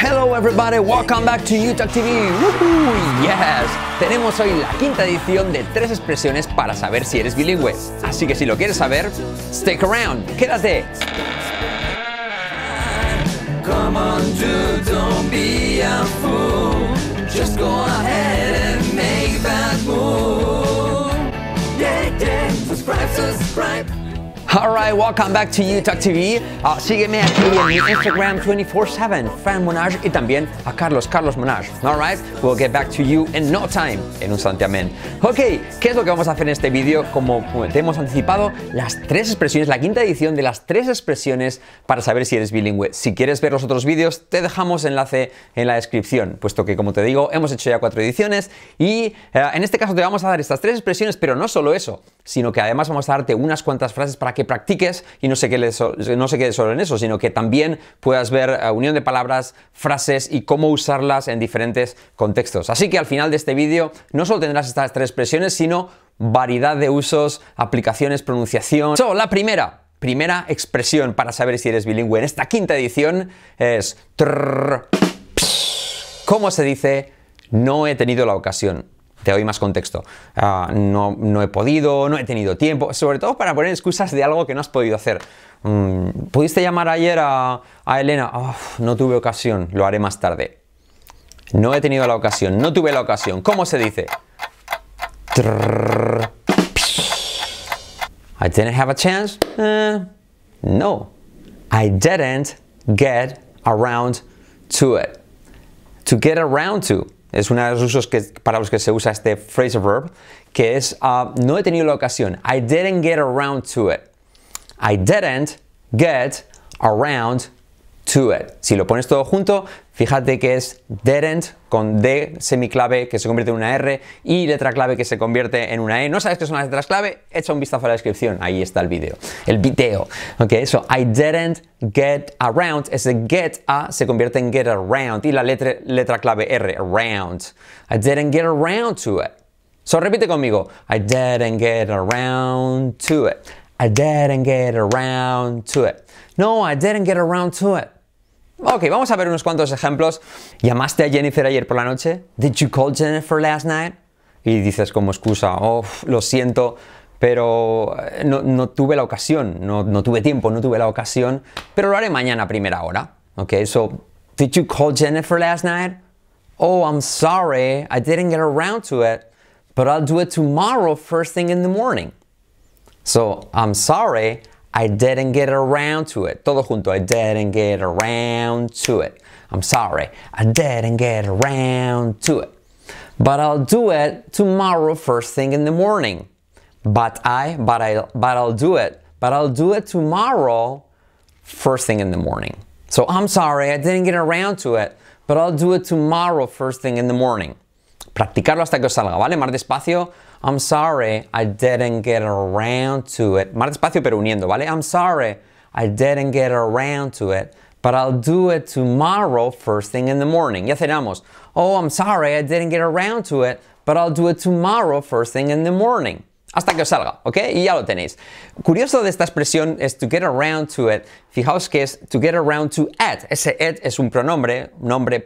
Hello everybody, welcome back to YouTube TV. Woohoo, yes. Tenemos hoy la quinta edición de 3 expresiones para saber si eres bilingüe. Así que si lo quieres saber, stick around, quédate. Come on, dude, don't be a fool. Just go ahead and make that move. Yeah, yeah, subscribe. Alright, welcome back to YouTube TV. Sígueme aquí en mi Instagram 24/7, Fran Monage, y también a Carlos Monage. Alright, we'll get back to you in no time, en un santiamén. Ok, ¿qué es lo que vamos a hacer en este vídeo? Como te hemos anticipado, las 3 expresiones, la quinta edición de las 3 expresiones para saber si eres bilingüe. Si quieres ver los otros vídeos, te dejamos enlace en la descripción, puesto que, como te digo, hemos hecho ya 4 ediciones y en este caso te vamos a dar estas 3 expresiones, pero no solo eso, sino que además vamos a darte unas cuantas frases para que practiques y no se quede solo en eso, sino que también puedas ver unión de palabras, frases y cómo usarlas en diferentes contextos. Así que al final de este vídeo no solo tendrás estas 3 expresiones, sino variedad de usos, aplicaciones, pronunciación. La primera expresión para saber si eres bilingüe en esta quinta edición es ¿cómo se dice? No he tenido la ocasión. Te doy más contexto. No he podido, no he tenido tiempo, sobre todo para poner excusas de algo que no has podido hacer. ¿Pudiste llamar ayer a Elena? Oh, no tuve ocasión, lo haré más tarde. No he tenido la ocasión, no tuve la ocasión. ¿Cómo se dice? I didn't have a chance? No. I didn't get around to it. To get around to es uno de los usos para los que se usa este phrasal verb, que es no he tenido la ocasión. I didn't get around to it. I didn't get around to it. Si lo pones todo junto, fíjate que es didn't con D semiclave que se convierte en una R y letra clave que se convierte en una E. ¿No sabes qué son las letras clave? Echa un vistazo a la descripción. Ahí está el video. Ok, so I didn't get around. Ese get se convierte en get around y la letra clave R, around. I didn't get around to it. So repite conmigo. I didn't get around to it. I didn't get around to it. No, I didn't get around to it. Ok, vamos a ver unos cuantos ejemplos. ¿Llamaste a Jennifer ayer por la noche? Did you call Jennifer last night? Y dices como excusa, oh, lo siento, pero no tuve la ocasión, no tuve tiempo, no tuve la ocasión, pero lo haré mañana a primera hora. Ok, so, did you call Jennifer last night? Oh, I'm sorry, I didn't get around to it, but I'll do it tomorrow first thing in the morning. So, I'm sorry, I didn't get around to it. Todo junto. I didn't get around to it. I'm sorry. I didn't get around to it. But I'll do it tomorrow first thing in the morning. But I'll do it. But I'll do it tomorrow first thing in the morning. So I'm sorry, I didn't get around to it. But I'll do it tomorrow first thing in the morning. Practicarlo hasta que os salga, ¿vale? Más despacio. I'm sorry, I didn't get around to it. Más despacio pero uniendo, ¿vale? I'm sorry, I didn't get around to it, but I'll do it tomorrow first thing in the morning. Ya cenamos. Oh, I'm sorry, I didn't get around to it, but I'll do it tomorrow first thing in the morning. Hasta que os salga, ¿ok? Y ya lo tenéis. Curioso de esta expresión es to get around to it. Fijaos que es to get around to it. Ese it es un pronombre,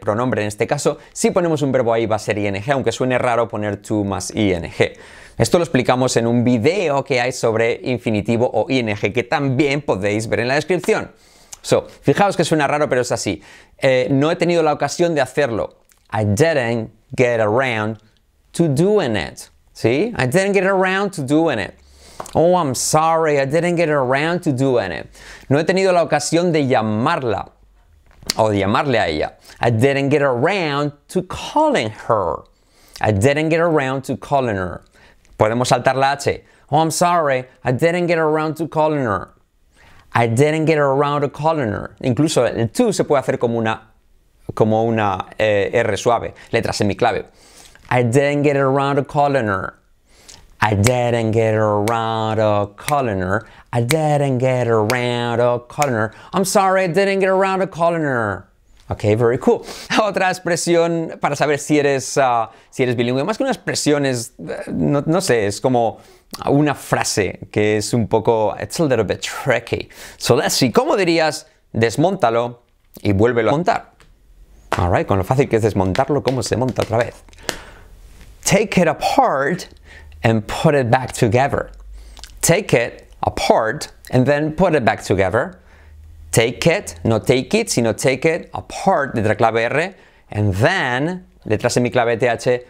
pronombre en este caso. Si ponemos un verbo ahí va a ser ing, aunque suene raro poner to más ing. Esto lo explicamos en un video que hay sobre infinitivo o ing, que también podéis ver en la descripción. Fijaos que suena raro, pero es así. No he tenido la ocasión de hacerlo. I didn't get around to doing it. ¿Sí? I didn't get around to doing it. Oh, I'm sorry, I didn't get around to doing it. No he tenido la ocasión de llamarla o de llamarle a ella. I didn't get around to calling her. I didn't get around to calling her. Podemos saltar la H. Oh, I'm sorry, I didn't get around to calling her. I didn't get around to calling her. Incluso el to se puede hacer como una R suave, letra semiclave. I didn't get around to calling her. I didn't get around to calling her. I didn't get around to calling her. I'm sorry, I didn't get around to calling her. Ok, very cool. Otra expresión para saber si eres bilingüe. Más que una expresión es, no sé, es como una frase que es un poco, it's a little bit tricky. So let's see. ¿Cómo dirías, desmóntalo y vuélvelo a montar? All right, con lo fácil que es desmontarlo, ¿cómo se monta otra vez? Take it apart and put it back together. Take it apart and then put it back together. Take it, no take it, sino take it apart, letra clave R, and then, letra semiclave TH,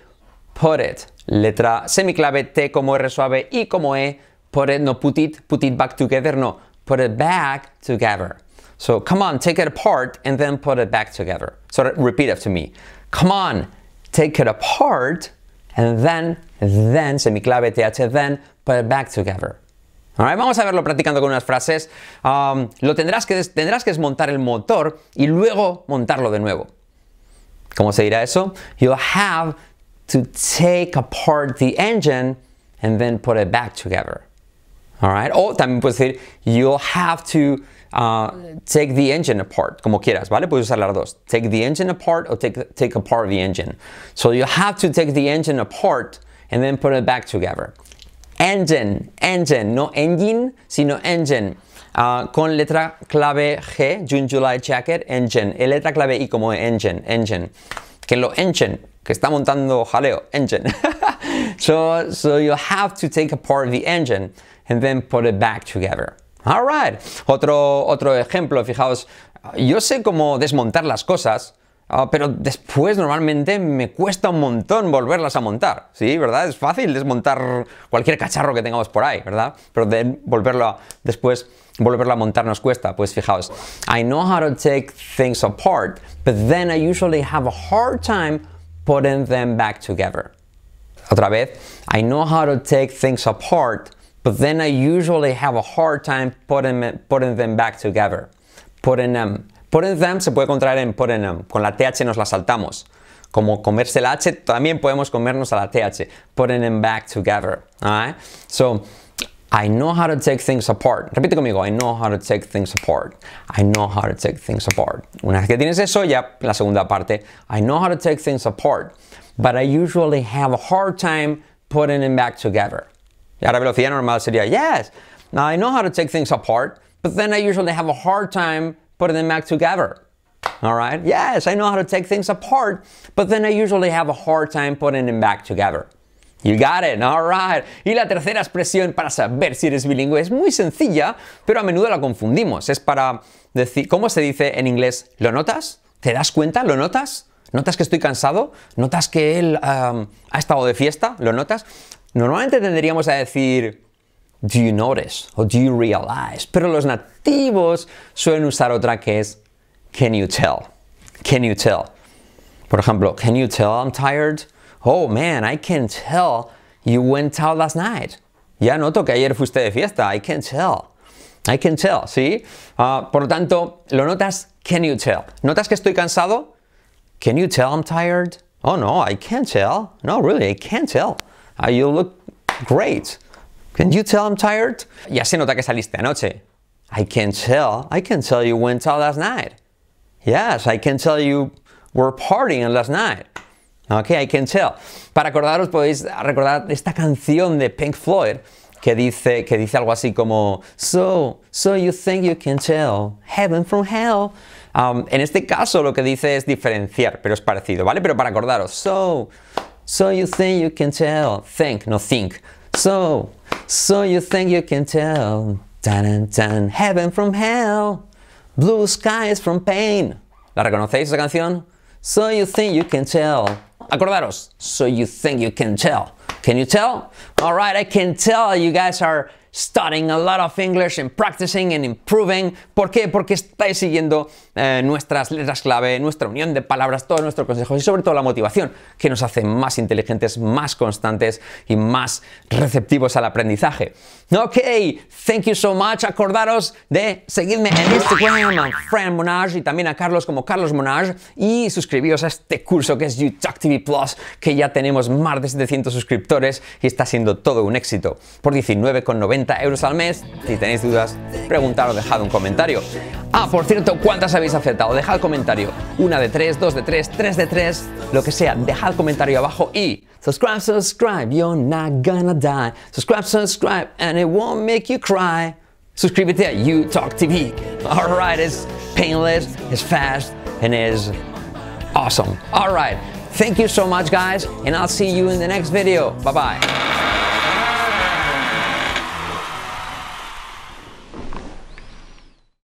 put it, letra semiclave T como R suave y como E, put it, no put it back together, no, put it back together. So come on, take it apart and then put it back together. So repeat after me. Come on, take it apart and then, semiclave TH, then put it back together. Alright, vamos a verlo practicando con unas frases. Tendrás que desmontar el motor y luego montarlo de nuevo. ¿Cómo se dirá eso? You'll have to take apart the engine and then put it back together. Alright, o también puedes decir you'll have to take the engine apart, como quieras, ¿vale? Puedes usar las dos. Take the engine apart o take apart the engine. So you have to take the engine apart and then put it back together. Engine, no engine, sino engine. Con letra clave G, June, July, jacket, engine. Y letra clave I como engine. Que lo engine, que está montando jaleo, engine. So you have to take apart the engine and then put it back together. All right. Otro ejemplo, fijaos, yo sé cómo desmontar las cosas, pero después normalmente me cuesta un montón volverlas a montar, ¿sí? ¿Verdad? Es fácil desmontar cualquier cacharro que tengamos por ahí, ¿verdad? Pero después volverlo a montar nos cuesta. Pues fijaos, I know how to take things apart, but then I usually have a hard time putting them back together. Otra vez, I know how to take things apart, but then I usually have a hard time putting them back together. Putting them se puede contraer en putting them. Con la TH nos la saltamos. Como comerse la H, también podemos comernos a la TH. Putting them back together. Alright? So, I know how to take things apart. Repite conmigo. I know how to take things apart. I know how to take things apart. Una vez que tienes eso, ya la segunda parte. I know how to take things apart, but I usually have a hard time putting them back together. Y ahora velocidad normal sería, yes, now I know how to take things apart, but then I usually have a hard time putting them back together. All right? Yes, I know how to take things apart, but then I usually have a hard time putting them back together. You got it, all right. Y la tercera expresión para saber si eres bilingüe es muy sencilla, pero a menudo la confundimos. Es para decir, ¿cómo se dice en inglés? ¿Lo notas? ¿Te das cuenta? ¿Lo notas? ¿Notas que estoy cansado? ¿Notas que él ha estado de fiesta? ¿Lo notas? Normalmente tendríamos a decir do you notice o do you realize, pero los nativos suelen usar otra que es can you tell. Can you tell? Por ejemplo, can you tell I'm tired? Oh man, I can tell you went out last night. Ya noto que ayer fuiste de fiesta. I can tell. I can tell, ¿sí? Por lo tanto, ¿lo notas? Can you tell? ¿Notas que estoy cansado? Can you tell I'm tired? Oh no, I can't tell. No, really, I can't tell. You look great. Can you tell I'm tired? Ya se nota que saliste anoche. I can tell you went out last night. Yes, I can tell you were partying last night. Okay, I can tell. Para acordaros, podéis recordar esta canción de Pink Floyd que dice algo así como So you think you can tell heaven from hell. En este caso lo que dice es diferenciar, pero es parecido, ¿vale? Pero para acordaros, So you think you can tell, think, no think. So you think you can tell, tan, heaven from hell, blue skies from pain. ¿La reconocéis esa canción? So you think you can tell. Acordaros, so you think you can tell. Can you tell? All right, I can tell you guys are studying a lot of English and practicing and improving. ¿Por qué? Porque estáis siguiendo nuestras letras clave, nuestra unión de palabras, todos nuestros consejos y sobre todo la motivación que nos hace más inteligentes, más constantes y más receptivos al aprendizaje. Ok, thank you so much. Acordaros de seguirme en Instagram a Fran Monage y también a Carlos como Carlos Monage y suscribiros a este curso que es UTalk TV Plus, que ya tenemos más de 700 suscriptores y está siendo todo un éxito. Por 19,90 euros al mes. Si tenéis dudas, preguntad o dejad un comentario. Por cierto, ¿cuántas habéis acertado? Dejad comentario. 1 de 3, 2 de 3, 3 de 3, lo que sea. Dejad comentario abajo y subscribe, you're not gonna die. Subscribe, and it won't make you cry. Suscríbete a UTalk TV. Alright, it's painless, it's fast, and it's Awesome. All right. Thank you so much, guys, and I'll see you in the next video. Bye-bye.